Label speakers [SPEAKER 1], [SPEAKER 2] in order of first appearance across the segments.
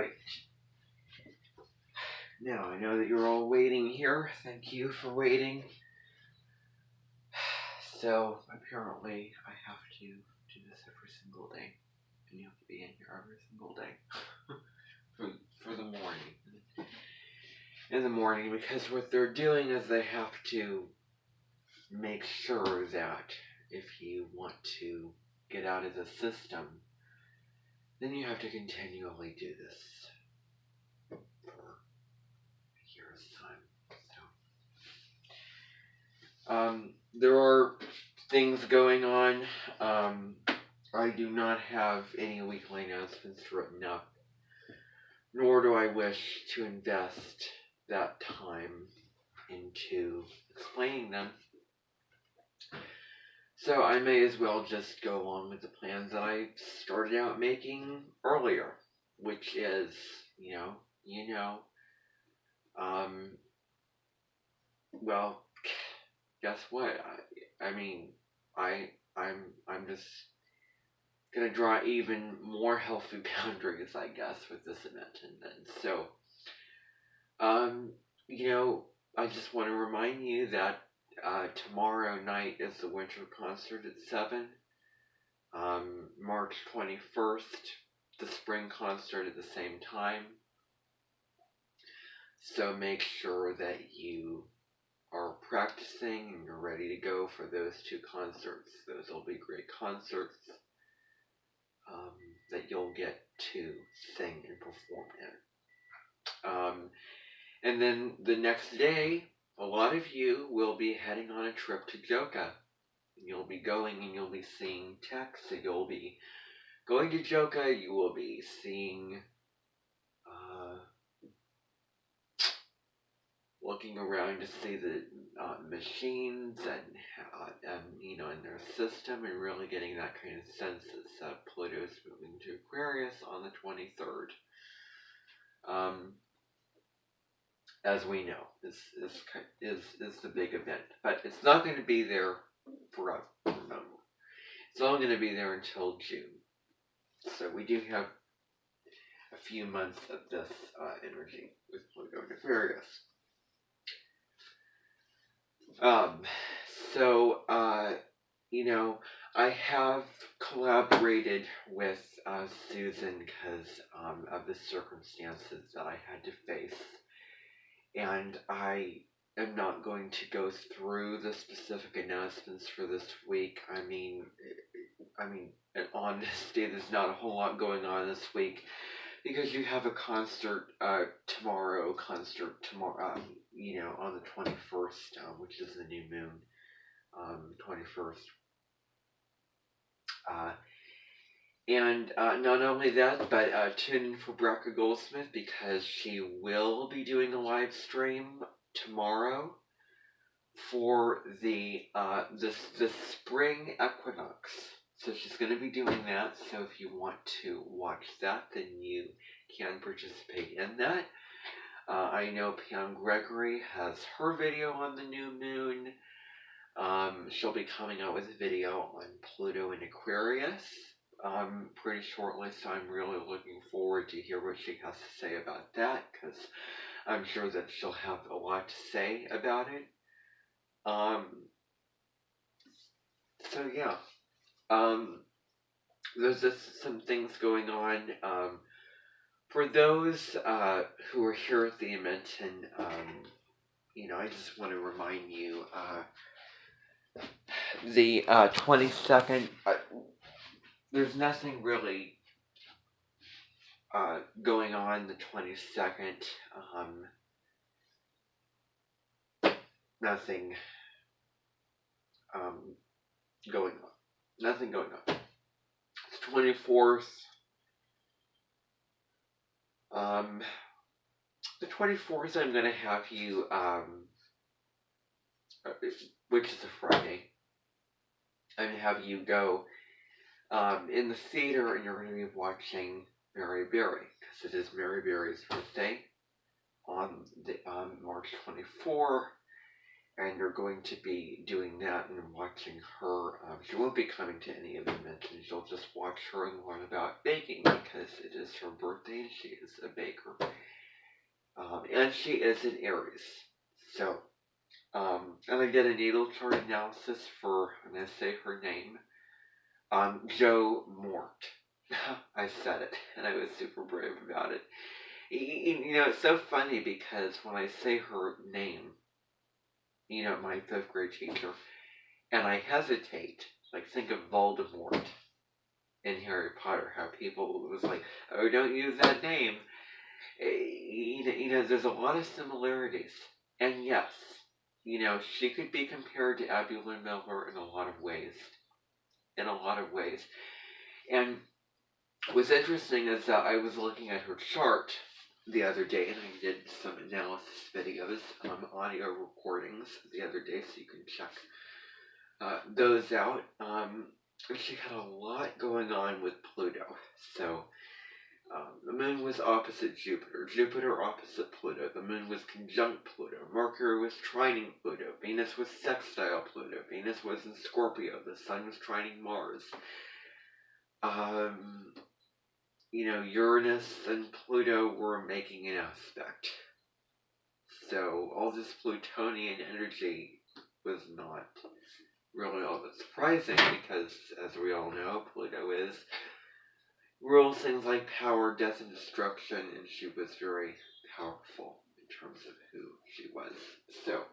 [SPEAKER 1] Alright. Now, I know that you're all waiting here. Thank you for waiting. So, apparently, I have to do this every single day. And you have to be in here every single day. for the morning. In the morning, because what they're doing is they have to make sure that if you want to get out of the system, then you have to continually do this for a year's time. So, there are things going on. I do not have any weekly announcements written up, nor do I wish to invest that time into explaining them. So I may as well just go along with the plans that I started out making earlier, which is, well, guess what? I'm just gonna draw even more healthy boundaries, I guess, with this Amenten then. So, I just want to remind you that tomorrow night is the winter concert at 7. March 21st, the spring concert at the same time. So make sure that you are practicing and you're ready to go for those 2 concerts. Those will be great concerts that you'll get to sing and perform in. And then the next day, a lot of you will be heading on a trip to Joka. You'll be going and you'll be seeing Tex. So you'll be going to Joka. You will be seeing, looking around to see the machines and in their system, and really getting that kind of sense that Pluto's moving to Aquarius on the 23rd. As we know, this is the big event, but it's not going to be there forever. Remember, it's only going to be there until June. So we do have a few months of this energy with Pluto in Aquarius. I have collaborated with Susan because of the circumstances that I had to face. And I am not going to go through the specific announcements for this week. I mean, in honesty, there's not a whole lot going on this week because you have a concert tomorrow, on the 21st, which is the new moon, 21st. And not only that, but tune in for Brecca Goldsmith because she will be doing a live stream tomorrow for the spring equinox. So she's going to be doing that. So if you want to watch that, then you can participate in that. I know Pam Gregory has her video on the new moon. She'll be coming out with a video on Pluto in Aquarius pretty shortly, so I'm really looking forward to hear what she has to say about that, because I'm sure that she'll have a lot to say about it. There's just some things going on. For those who are here at the Amenten, I just want to remind you, the 22nd, there's nothing really going on the 22nd. Nothing going on. Nothing going on. It's 24th. The 24th, I'm going to have you, which is a Friday, I'm going to have you go in the theater, and you're going to be watching Mary Berry, because it is Mary Berry's birthday on March 24. and you're going to be doing that and watching her. She won't be coming to any of the mentions. You'll just watch her and learn about baking because it is her birthday and she is a baker. And she is an Aries. So, and I did a natal chart analysis for, I'm going to say her name, Joe Mort. I said it, and I was super brave about it. You know, it's so funny because when I say her name, you know, my fifth grade teacher, and I hesitate, like think of Voldemort in Harry Potter, how people was like, oh, don't use that name. You know, there's a lot of similarities. And yes, you know, she could be compared to Abby Lynn Miller in a lot of ways. In a lot of ways. And what's interesting is that I was looking at her chart the other day, and I did some analysis videos, audio recordings the other day, so you can check those out. She had a lot going on with Pluto. So the moon was opposite Jupiter, Jupiter opposite Pluto, the moon was conjunct Pluto, Mercury was trining Pluto, Venus was sextile Pluto, Venus was in Scorpio, the sun was trining Mars. You know, Uranus and Pluto were making an aspect. So all this Plutonian energy was not really all that surprising because, as we all know, Pluto rules things like power, death, and destruction, and she was very powerful in terms of who she was. So,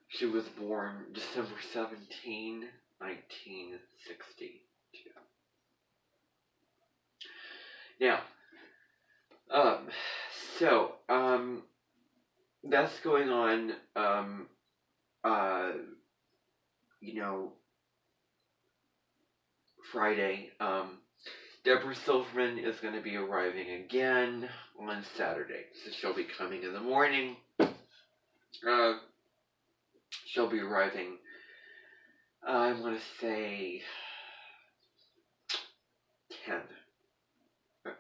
[SPEAKER 1] she was born December 17, 1962. Now, that's going on, you know, Friday. Deborah Silverman is going to be arriving again on Saturday. So she'll be coming in the morning. She'll be arriving, I want to say 10.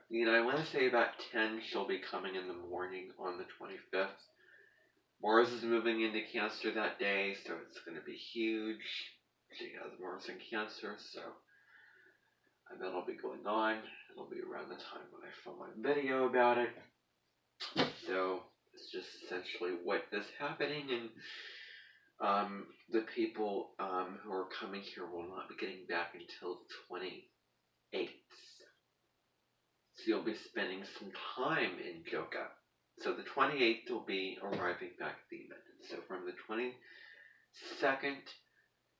[SPEAKER 1] You know, I want to say about 10 she'll be coming in the morning on the 25th. Mars is moving into Cancer that day, so it's going to be huge. She has Mars in Cancer, so I bet it'll be going on. It'll be around the time when I film my video about it. So it's just essentially what is happening, and the people who are coming here will not be getting back until the 28th. So you'll be spending some time in Joka. So the 28th will be arriving back at the event. So from the 22nd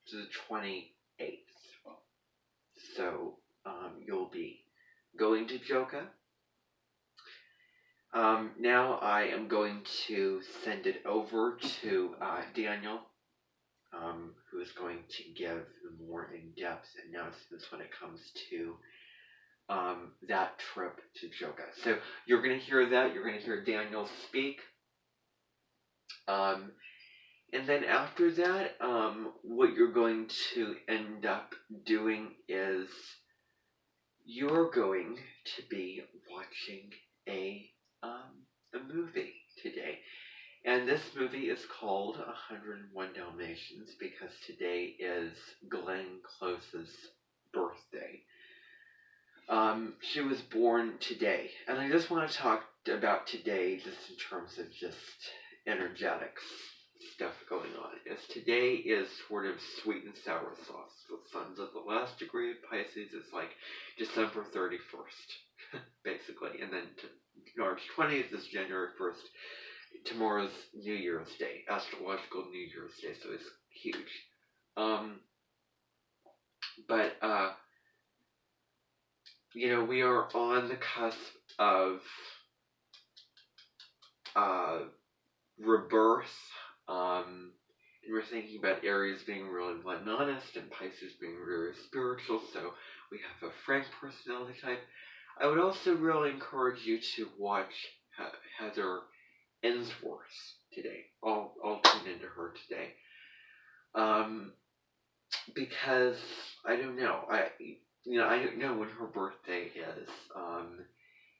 [SPEAKER 1] to the 28th. So you'll be going to Joka. Now I am going to send it over to Daniel, who is going to give more in-depth announcements when it comes to that trip to Joka. So you're going to hear that. You're going to hear Daniel speak. And then after that, what you're going to end up doing is you're going to be watching a movie today. And this movie is called 101 Dalmatians because today is Glenn Close's birthday. She was born today. And I just want to talk about today just in terms of just energetics stuff going on. As today is sort of sweet and sour sauce. The sun's at the last degree of Pisces. It's like December 31st, basically. And then March 20th is January 1st. Tomorrow's New Year's Day, astrological New Year's Day, so it's huge. You know, we are on the cusp of rebirth, and we're thinking about Aries being really honest and Pisces being very spiritual, so we have a frank personality type. I would also really encourage you to watch Heather Ensworth today. I'll tune into her today. Because I don't know. I don't know when her birthday is.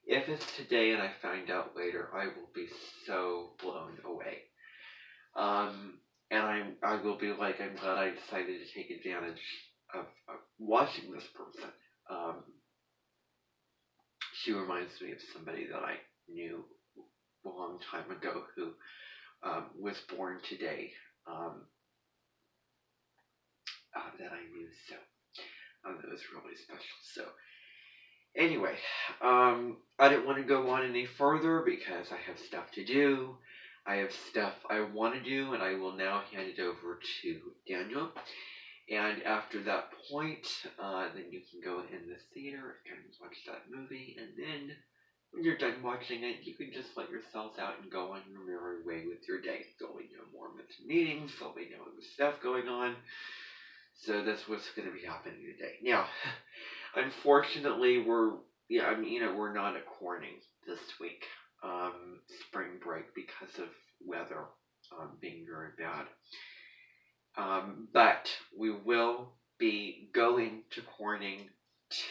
[SPEAKER 1] If it's today and I find out later, I will be so blown away. and I will be like, I'm glad I decided to take advantage of watching this person. Um, she reminds me of somebody that I knew a long time ago who was born today, that I knew. So that was really special. So anyway, I didn't want to go on any further because I have stuff to do. I have stuff I want to do, and I will now hand it over to Daniel. And after that point, then you can go in the theater and watch that movie. And then when you're done watching it, you can just let yourselves out and go on your merry way with your day. There'll be no more missed meetings. There'll be no other stuff going on. So that's what's going to be happening today. Now, unfortunately, we're not at Corning this week, spring break, because of weather being very bad. But we will be going to Corning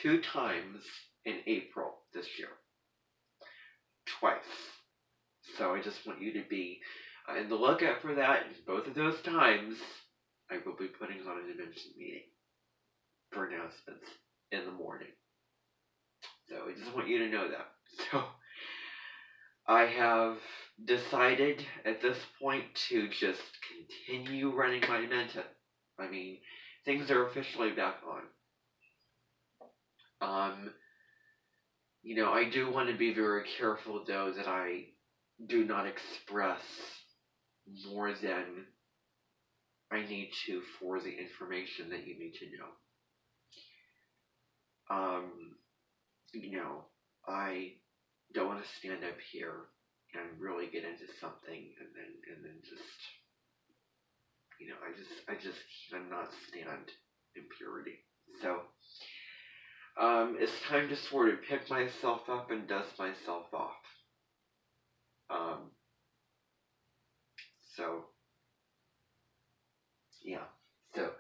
[SPEAKER 1] 2 times in April this year. Twice. So I just want you to be in the lookout for that. Both of those times, I will be putting on an Amenten meeting for announcements in the morning. So I just want you to know that. So I have decided at this point to just continue running my Amenten. I mean, things are officially back on. I do want to be very careful, though, that I do not express more than I need to for the information that you need to know. I don't want to stand up here and really get into something and then just, I just cannot stand impurity. So, it's time to sort of pick myself up and dust myself off. So, yeah. So,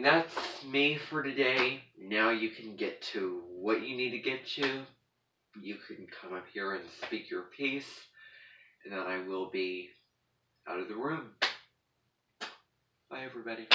[SPEAKER 1] that's me for today. Now you can get to what you need to get to. You can come up here and speak your piece, and then I will be out of the room. Bye, everybody.